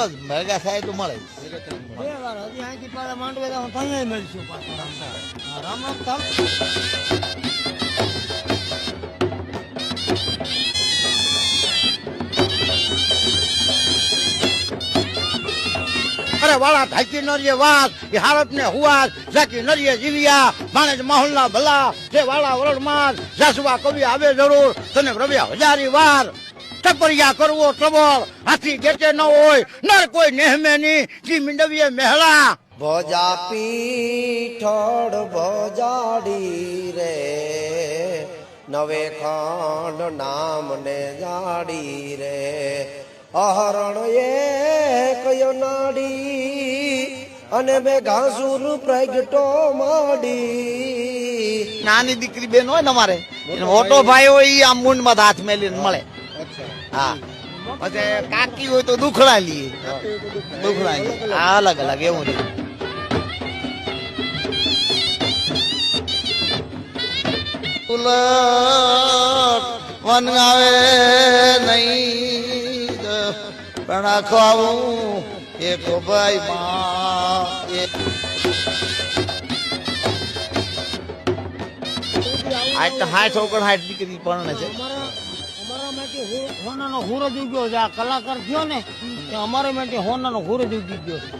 દરરોજ ભેગા થાય તો મળે. બે વાર હજી અહીંથી પાછા માંડવે તો ત્યાં મળશું પાછા. હા, રામ રામ ચાલ. અરે વાળા ધાકી નરીએ વાત એ હાલત ને હુવાસ ઝાકી નરીએ જીવ્યા માણસ માહોલના ભલા જે વાળા વરણમાં જાસવા કવિ આવે જરૂર તને રવ્યા હજારી વાર ટપરિયા કરવો પ્રબળ હાથી ગેટે ન હોય નર કોઈ નેહમે ની જી મીંડવીએ મહેલા ભોજા પીઠળ ભોજાડી રે નવે ખંડ નામ ને જાડી રે અહરણ એક નાડી અને બે ઘાસુર પ્રગટો માડી. નાની દીકરી બેન હોય ને અમારે મોટો ભાઈ હોય ઈ આમ મૂંડમાં હાથ મેલીને મળે. હા પછી કાકી હોય તો દુખડા લઈએ દુખડા લઈએ આ અલગ અલગ એવું છે. વન આવે નહીં પણ આખો આવું એક ભાઈ માં હાથ ઓગણ હાથ દીકરી પરણે છે. અમારા માટે હોનાનો હુરજ ઉગ્યો છે. આ કલાકાર થયો ને તે અમારા માટે હોનાનો હુરજ ઉગી ગયો છે.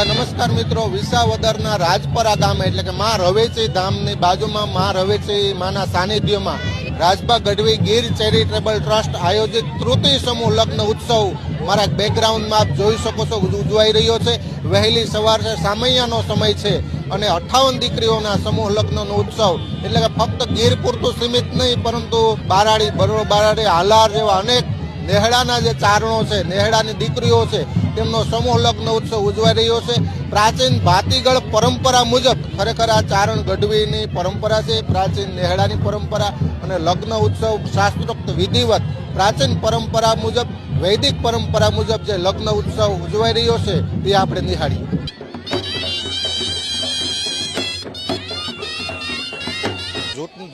નમસ્કાર મિત્રો, વિસાવદરના રાજપરા ગામ એટલે કે મા રવેચી ધામની બાજુમાં મા રવેચી માના સાનિધ્યમાં રાજભા ગઢવી ગીર ચેરિટેબલ ટ્રસ્ટ આયોજિત તૃતીય સમૂહ લગ્ન ઉત્સવ મારા બેકગ્રાઉન્ડમાં આપ જોઈ શકો છો ઉજવાઈ રહ્યો છે. વહેલી સવાર છે, સામૈયાનો સમય છે અને 58 દીકરીઓના સમૂહ લગ્નનો ઉત્સવ એટલે કે ફક્ત ગીર પૂરતું સીમિત નહીં પરંતુ બારાડી, બરોડ બારાડી, હાલાર જેવા અનેક નેહડાના જે ચારણો છે, નેહડાની દીકરીઓ છે તેમનો સમૂહ લગ્ન ઉત્સવ ઉજવાઈ રહ્યો છે. પ્રાચીન ભાતીગળ પરંપરા મુજબ ખરેખર આ ચારણ ગઢવીની પરંપરા છે, પ્રાચીન નેહડાની પરંપરા અને લગ્ન ઉત્સવ શાસ્ત્રોક્ત વિધિવત પ્રાચીન પરંપરા મુજબ વૈદિક પરંપરા મુજબ જે લગ્ન ઉત્સવ ઉજવાઈ રહ્યો છે તે આપણે નિહાળીએ.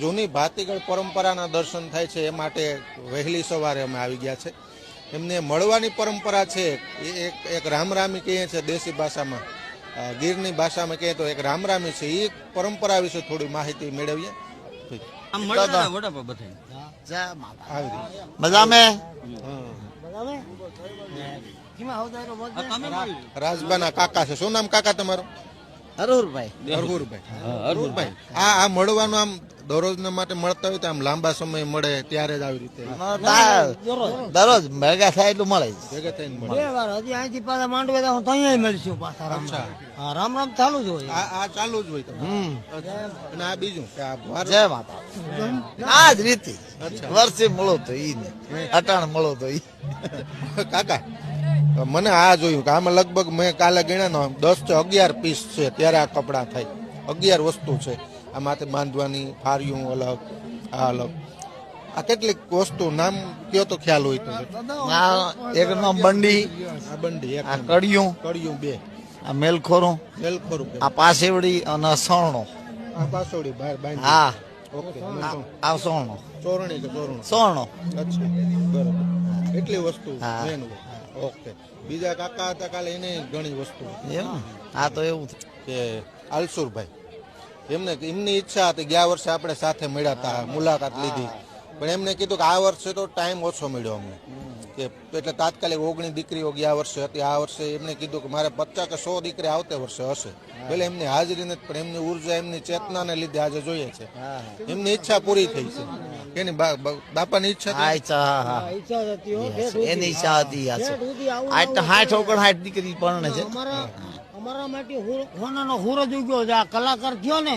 જૂની ભાતીગળ પરંપરાના દર્શન થાય છે એ માટે વહેલી સવારે અમે આવી ગયા છે. એમને મળવાની પરંપરા છે એ એક રામરામી કહીએ છે દેશી ભાષામાં, ગીરની ભાષામાં કહીએ તો એક રામરામી છે. એ પરંપરા વિશે થોડી માહિતી મેળવીએ. રાજબાના કાકા છે. શું નામ કાકા તમારું? હરહુરભાઈ. આ મળવાનું આમ દરરોજના માટે મળતા હોય તો આમ લાંબા સમય મળે ત્યારે જ આવી રીતે દરરોજ ભેગા થાય એટલું મળે. ભેગા થઈને મળે. બે વાર હજી અહીંથી પાછા માંડવે તો ત્યાં મળશું પાછા. અચ્છા, હા, રામ રામ ચાલુ જ હોય. આ ચાલુ જ હોય તમારે. અને આ બીજું કે આ જય માતા આ જ રીતે વર્ષે મળો તો ઈ ને અટાણ મળો તો ઈ. કાકા મને આ જોયું કે આમાં લગભગ મેં કાલે ગણ્યા 10 થી 11 પીસ છે ત્યારે આ કપડાં થાય. 11 વસ્તુ છે. આ માથે બાંધવાની ફારિયું અલગ, આ અલગ. આ કેટલીક વસ્તુ નામ કયો તો ખ્યાલ હોય તો? એક નો બંડી, આ બંડી, આ કડિયું, બે, આ મેલખોરું, આ પાસેવડી અને સણો. આ પાસોડી બહાર બાંધી. હા, ઓકે. આ સણો, ચોરણી કે ચોરણો? સણો. અચ્છા, બરાબર. એટલી વસ્તુ હા. મેન હોય. ઓકે. બીજા કાકા હતા કાલે એને ઘણી વસ્તુ એમ આ તો એવું કે આલસુરભાઈ એમની ઈચ્છા હતી ગયા વર્ષે આપણે સાથે મળ્યા હતા, મુલાકાત લીધી, પણ એમને કીધું કે આ વર્ષે તો ટાઈમ ઓછો મળ્યો અમને કે એટલે તાત્કાલિક 19 દીકરીઓ ગયા વર્ષે હતી. આ વર્ષે એમને કીધું કે મારે 50 કે 100 દીકરી આવતે વર્ષે હશે. ભલે એમની હાજરી નથી પણ એમની ઉર્જા, એમની ચેતનાને લીધે આજે જોઈએ છે. એમની ઈચ્છા પૂરી થઈ છે. એની બાપાની ઈચ્છા એની ઈચ્છા હતી. હાથ ઓગણ હાથ દીકરી પરણે છે. અમારા માટે હોનાનો હુરજ ઉગ્યો છે. આ કલાકાર થયો ને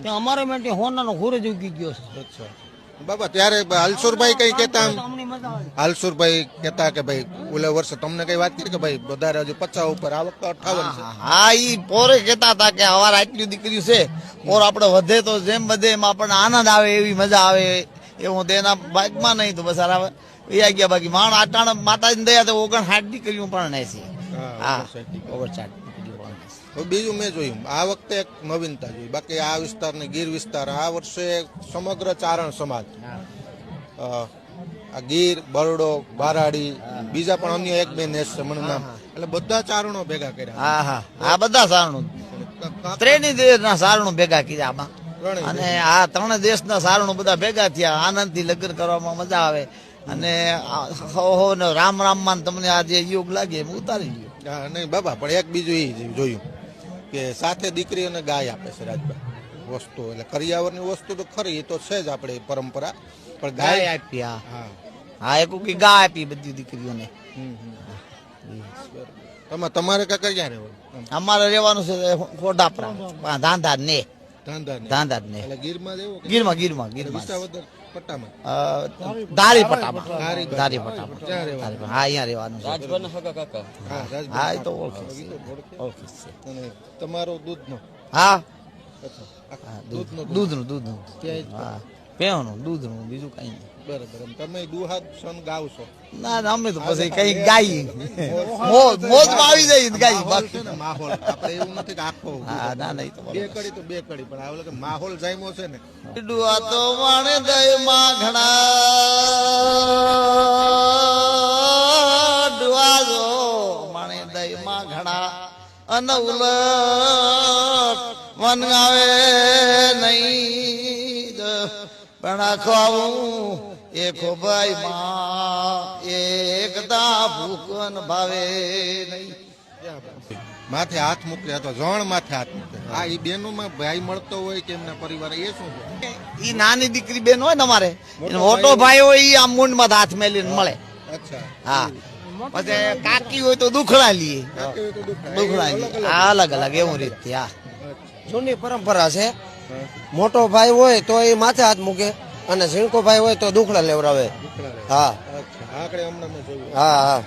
તે અમારા માટે હોનાનો હુરજ ઉગી ગયો છે. અચ્છા બાબા, ત્યારે હાલસુરભાઈ કઈ કેતા? હાલસુરભાઈ કેતા કે ભાઈ ઓલે વર્ષે તમને કઈ વાત કરી કે ભાઈ વધારે હજુ 50 ઉપર, આ વખતે 58 છે? હા, ઈ પોરે કેતા હતા કે અમારે આટલી દીકરી છે, પોર આપણે વધે તો જેમ વધે એમ આપણને આનંદ આવે, એવી મજા આવે એવું તેના બાઇકમાં નહીં તો બસ આવે ગયા. બાકી માણ આટાણ માતાજીની દયા તો 59 દીકરીઓ પણ છે. હા ઓગણસાઠ. ઓગણસાઠ. હવે બીજું મેં જોયું આ વખતે એક નવીનતા જોઈ. બાકી આ વિસ્તાર ને ગીર વિસ્તાર આ વર્ષે સમગ્ર ચારણ સમાજ આ ગીર, બરડો, બારાડી, બીજા પણ અન્ય એક બે નેસ છે મને નામ, એટલે બધા ચારણો ભેગા કર્યા. હા હા આ બધા સારણું ત્રણેય દેશના સારણું ભેગા કર્યા આમાં. અને આ ત્રણ દેશના સારણું બધા ભેગા થયા. આનંદથી લગ્ન કરવામાં મજા આવે. અને રામ રામમાં તમને આ જે યોગ લાગે એમ ઉતારી ગયો. હા નહીં બાબા, પણ એક બીજું એ જોયું કે સાથે દીકરી અને ગાય આપે છે રાજભાઈ વસ્તુ. એટલે કરિયાવરની વસ્તુ તો ખરી, એ તો છે જ આપણે પરંપરા, પણ ગાય ગાય આપી. હા હા. હા એક ગાય આપી બધી દીકરીઓને. તમારે કાકા ક્યાં રહેવાનું? અમારે રહેવાનું છે ખોડાપરા, ધાંધા ને ધાંધા ને એટલે ગીરમાં જ એવું કે ગીરમાં ગીરમાં ગીરમાં વિસાવદર પટ્ટામાં? દારી પટ્ટામાં. દારી ક્યાં પટ્ટામાં. રહેવાનું? હા અહીંયા રહેવાનું છે. હા હા એ તો રાજભાઈ. ઓળખીશ છે. અને તમારો દૂધનો? હા અચ્છા, દૂધનો દૂધનું દૂધનું. ત્યાં જ હા પેવાનું દૂધનું, બીજું કઈ નહીં. બરાબર. તમે દુહાદ સન ગાવશો? ના ના, અમે તો પછી કઈ ગાઈ મોજમાં આવી જાય ગાઈ. માહોલ છે ને, માહોલ આપણે એવું નથી કે આખો હા ના ના, એ તો બે કડી તો બે કડી, પણ આ ઓલો કે માહોલ જામ્યો છે ને. ડુઆ તો માણે દય માં ઘણા ડુઆ જો માણે દય માં ઘણા અને ઉલટ મન આવે નહીં પણ આખું એકો ભાઈ માં એકતા ભૂકન ભાવે નહીં. માથે હાથ મૂકે અથવા જણ માથે હાથ મૂકે, આ ઈ બેનોમાં ભાઈ મળતો હોય કે એમના પરિવાર, એ શું છે? ઈ નાની દીકરી બેન હોય ને અમારે, મોટો ભાઈ હોય ઈ આમ મૂંડ માં હાથ મેલીને મળે. અચ્છા. હા પછી કાકી હોય તો દુખડા લઈએ. દુખડા લઈએ અલગ અલગ એવું રીતે. હા જૂની પરંપરા છે. મોટો ભાઈ હોય તો એ માથે હાથ મૂકે અને ઝીણકો ભાઈ હોય તો દુખડા લેવડાવે. હા અચ્છા, આકડે હમણાં મેં જોયું. હા હા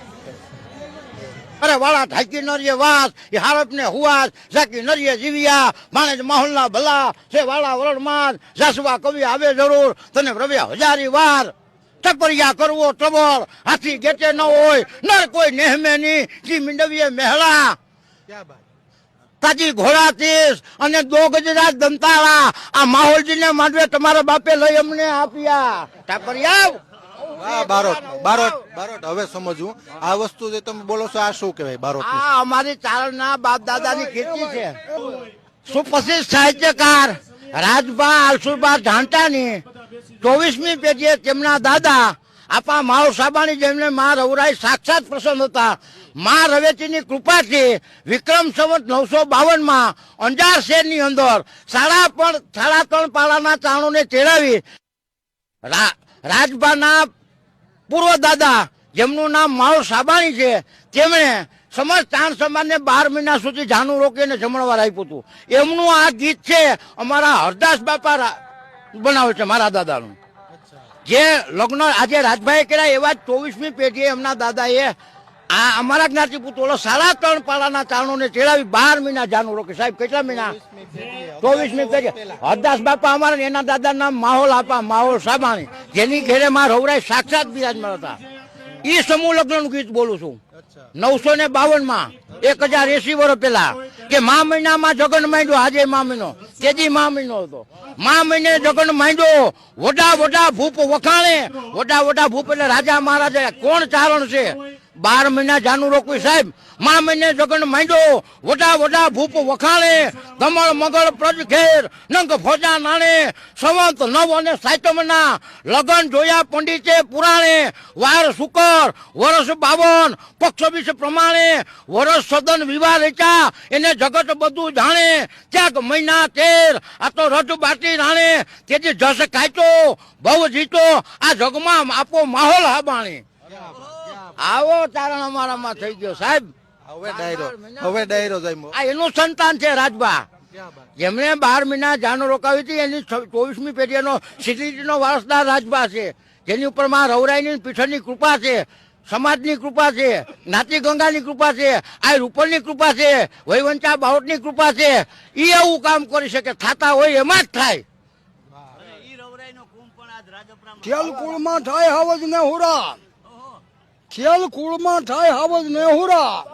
અરે વાળા ઢાકી નરીએ વાસ એ હારપ ને હુવાસ ઝાકી નરીએ જીવ્યા માણેજ માહોલના ભલા છે વાળા વરણમાં જાસવા કવિ આવે જરૂર તને પ્રવ્યા હજારી વાર ટપરિયા કરવો ટબળ હાથી ગેટે ન હોય નર કોઈ નેહમે ની જી મીંડવીએ મહેલા ક્યાં બાત? તાજી ઘોડા તીસ અને દો ગજરાજ દંતાળા આ માહોલજીને માંડવે તમારા બાપે લઈ અમને આપ્યા ટપરિયા. હા બારોટ બારોટ બારોટ. હવે સમજવું આ વસ્તુ જે તમે બોલો છો આ શું કહેવાય બારોટ? આ અમારી ચારણના બાપ દાદાની કીર્તિ છે. સુપ્રસિદ્ધ સાહિત્યકાર રાજભા આલસુરબા ઢાંટાની 24મી પેઢીએ તેમના દાદા આપા માવ સાબાણી જેમને મા રવરાઈ સાક્ષાત પ્રસન્ન હતા. મા રવેચીની કૃપાથી વિક્રમ સંવત 952 અંજાર શહેરની અંદર 3.5 પાલાના ચારણોને તેડાવી રાજભાના પૂર્વ દાદા જેમનું નામ માવ સાબાણી છે તેમણે સમજ ચાણ સમાજને 12 મહિના સુધી જાનું રોકીને જમણવાર આપ્યું હતું. એમનું આ ગીત છે અમારા હરદાસ બાપા બનાવે છે મારા દાદાનું. જે લગ્ન આજે રાજભાઈ કર્યા એવા જ 24મી પેઢીએ એમના દાદાએ આ અમારા જ્ઞાતિ પુત્રો 3.5 પાલાના ચારણોને તેડાવી 12 મહિના જાનું રોકી. સાહેબ કેટલા મહિના? 24મી પેઢી. હરદાસ બાપા અમારા એના દાદાનું નામ માહોલ આપા માહોલ સાબાણી જેની ઘેરે માં રવરાય સાક્ષાત બિરાજમાન હતા. એ સમૂહ લગ્નનું ગીત બોલું છું. 952 1080 વર્ષ પહેલા કે મા મહિનામાં જગન માંડ્યો. આજે મા મહિનો, તેજી મા મહિનો હતો. મા મહિને જગન માંડ્યો વડા વડા ભૂપ વખાણે. વડા વડા ભૂપ એટલે રાજા મહારાજા. કોણ ચારણ છે? 12 મહિના જાનું રોકવી સાહેબ. મા મહિને જગન માંડ્યો વડા વડા ભૂપ વખાણે. દમણ મગળ પ્રજ ઘેર નંગ ફોજા નાણે. સંવંત 9 અને 7 લગન જોયા પંડિતે પુરાણે. વાર શુકર વર્ષ 52 પક્ષ વિષ પ્રમાણે. વર્ષ સદન વિવાહ રચ્યા એને જગત બધું જાણે. ત્યાગ મહિના 13 આ તો રજ બાટી રાણે. તેથી જસ કાચો ભવ જીતો આ જગમાં આપો માહોલ હાબાણી. આવો ચારણ અમારામાં થઈ ગયો સાહેબ. હવે ડાયરો જામ્યો. આ એનું સંતાન છે રાજબા જેમણે 12 મહિના જાનો રોકાવી હતી. એની 24મી પેઢીનો સિદ્ધિનો વારસદાર રાજબા છે જેની ઉપર માં રવરાઈની પીઠળની કૃપા છે, સમાજની કૃપા છે, જ્ઞાતિ ગંગાની કૃપા છે, આ રૂપલની કૃપા છે, વૈવંચા બાવટની કૃપા છે. એ એવું કામ કરી શકે. થતા હોય એમાં જ થાય. ખેલ કુળમાં થાય હાવજ ને હુરા. ખેલ કુળમાં થાય હાવજ ને હુરા.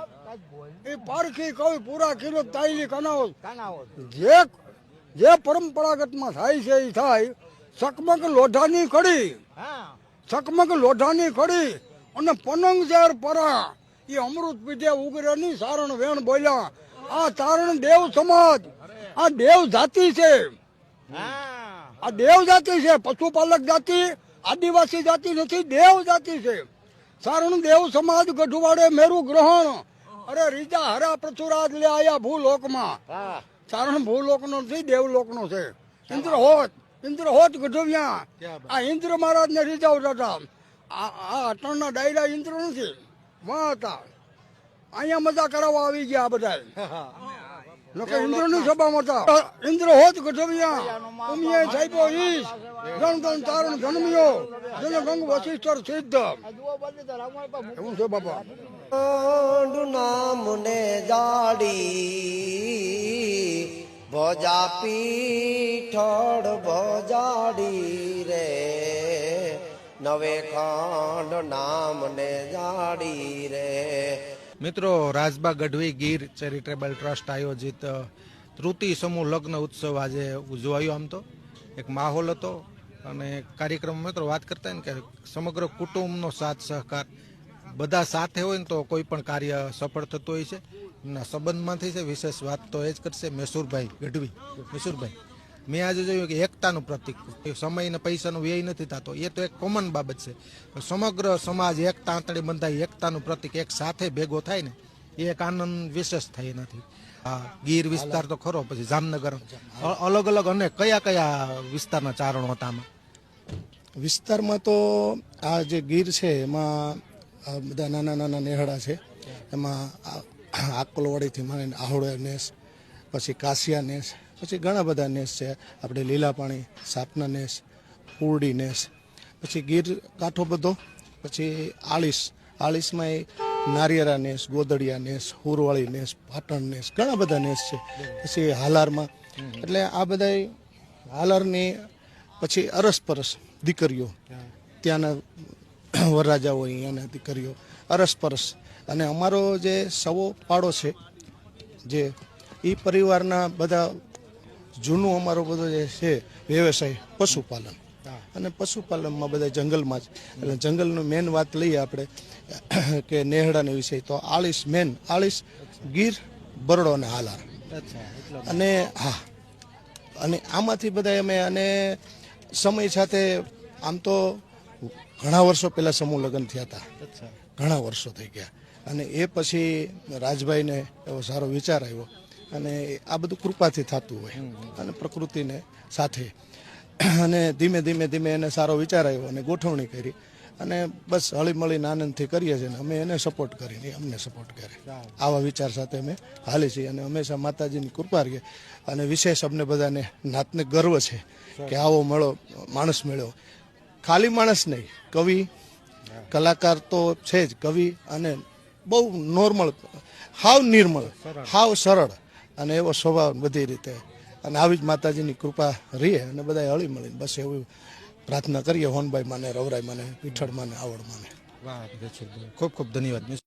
એ પારખી કવિ પૂરા કિલો તાઈલી કનાવો કાનાઓ જે પરંપરાગતમાં થાય છે એ થાય ચકમક લોઢાની કડી, હા ચકમક લોઢાની કડી અને પનંગ ઝેર પરા એ અમૃત પીધે ઉગરેની સારણ વેણ બોલ્યા. આ તારણ દેવ સમાજ, આ દેવ જાતિ છે, હા આ દેવ જાતિ છે, પશુપાલક જાતિ આદિવાસી જાતિ નથી, દેવ જાતિ છે. સારણ દેવ સમાજ ગઢવાડે મેરું ગ્રહણ, અરે રીજા હરા પ્રચુરાજ લે આયા ભૂલોકમાં. હા સારણ ભૂલોકનો નથી, દેવલોકનો છે. ઇન્દ્ર હોત ગઢવિયા, આ ઇન્દ્ર મહારાજ ને રીઝાવતા હતા. આ અટણના ડાયરા ઇન્દ્ર નથી, વાં હતા. અહીંયા મજા કરાવવા આવી ગયા આ બધા. ઇન્દ્ર ની સભામાં હતા. ઇન્દ્ર હોત ગઢવિયા, ઉમિયે સાહેબો ઈશ, જન જન તારણ જન્મ્યો, જન ગંગ વશિષ્ઠર સિદ્ધ. એવું છે બાપા. નામ ને જાડી ભોજા પીઠળ ભોજાડી રે, નવે ખંડ નામ ને જાડી રે. મિત્રો, રાજબા ગઢવી ગીર ચેરિટેબલ ટ્રસ્ટ આયોજિત તૃતિ સમૂહ લગ્ન ઉત્સવ આજે ઉજવાયો. આમ તો એક માહોલ હતો અને કાર્યક્રમ મિત્રો વાત કરતા ને કે સમગ્ર કુટુંબનો સાથ સહકાર બધા સાથે હોય ને તો કોઈ પણ કાર્ય સફળ થતું હોય છે. એમના સંબંધમાંથી છે વિશેષ વાત તો એ જ કરશે મેસુરભાઈ ગઢવી. મેસુરભાઈ, મેં આજે જોયું કે એકતાનું પ્રતિક, સમય ને પૈસાનો વ્યય નથી થતો, એ તો એક કોમન બાબત છે. સમગ્ર સમાજ એકતા આંતળી બંધાય, એકતાનું પ્રતિક એક સાથે ભેગો થાય ને એ એક આનંદ વિશેષ થાય એનાથી. હા, ગીર વિસ્તાર તો ખરો, પછી જામનગર, અલગ અલગ અને કયા કયા વિસ્તારના ચારણો હતા આમાં? વિસ્તારમાં તો આ જે ગીર છે એમાં બધા નાના નાના નેહડા છે. એમાં આકોલવાડીથી માંડીને આહોડા નેસ, પછી કાસિયા નેસ, પછી ઘણા બધા નેસ છે. આપણે લીલાપાણી, સાપના નેસ, પૂરડી નેસ, પછી ગીર કાંઠો બધો, પછી આળીસમાં એ નારિયેરા નેસ, ગોદડિયા નેસ, હુરવાળી નેસ, પાટણ નેસ, ઘણા બધા નેસ છે. પછી હાલારમાં, એટલે આ બધા હાલારની પછી અરસપરસ દીકરીઓ, ત્યાંના વરરાજા હોય અહીંયાના દીકરીઓ અરસપરસ. અને અમારો જે સવો પાડો છે જે એ પરિવારના બધા જૂનું અમારો બધો જે છે વ્યવસાય પશુપાલન, અને પશુપાલનમાં બધા જંગલમાં જ, એટલે જંગલનું મેન વાત લઈએ આપણે કે નેહડાના વિષય તો આળીસ ગીર, બરડો અને હાલાર. અને હા, અને આમાંથી બધા અમે, અને સમય સાથે આમ તો ઘણા વર્ષો પહેલા સમૂહ લગ્ન થયા હતા, ઘણા વર્ષો થઈ ગયા. અને એ પછી રાજભાઈને એવો સારો વિચાર આવ્યો, અને આ બધું કૃપાથી થતું હોય અને પ્રકૃતિને સાથે, અને ધીમે ધીમે એને સારો વિચાર આવ્યો અને ગોઠવણી કરી, અને બસ હળીમળીને આનંદથી કરીએ છીએ. અમે એને સપોર્ટ કરીને અમને સપોર્ટ કરે, આવા વિચાર સાથે અમે હાલી છીએ. અને હંમેશા માતાજીની કૃપા રહીએ. અને વિશેષ અમને બધાને નાતને ગર્વ છે કે આવો માણસ મળ્યો. ખાલી માણસ નહીં, કવિ કલાકાર તો છે જ, કવિ, અને બહુ નોર્મલ, હાવ નિર્મળ, હાવ સરળ, અને એવો સ્વભાવ બધી રીતે. અને આવી જ માતાજીની કૃપા રહીએ અને બધા હળી મળીને બસ એવું પ્રાર્થના કરીએ. હોનભાઈ માને, રવરાઈ માને, પીઠળ માને, આવડ માને. વાહ, ખૂબ ખૂબ ધન્યવાદ.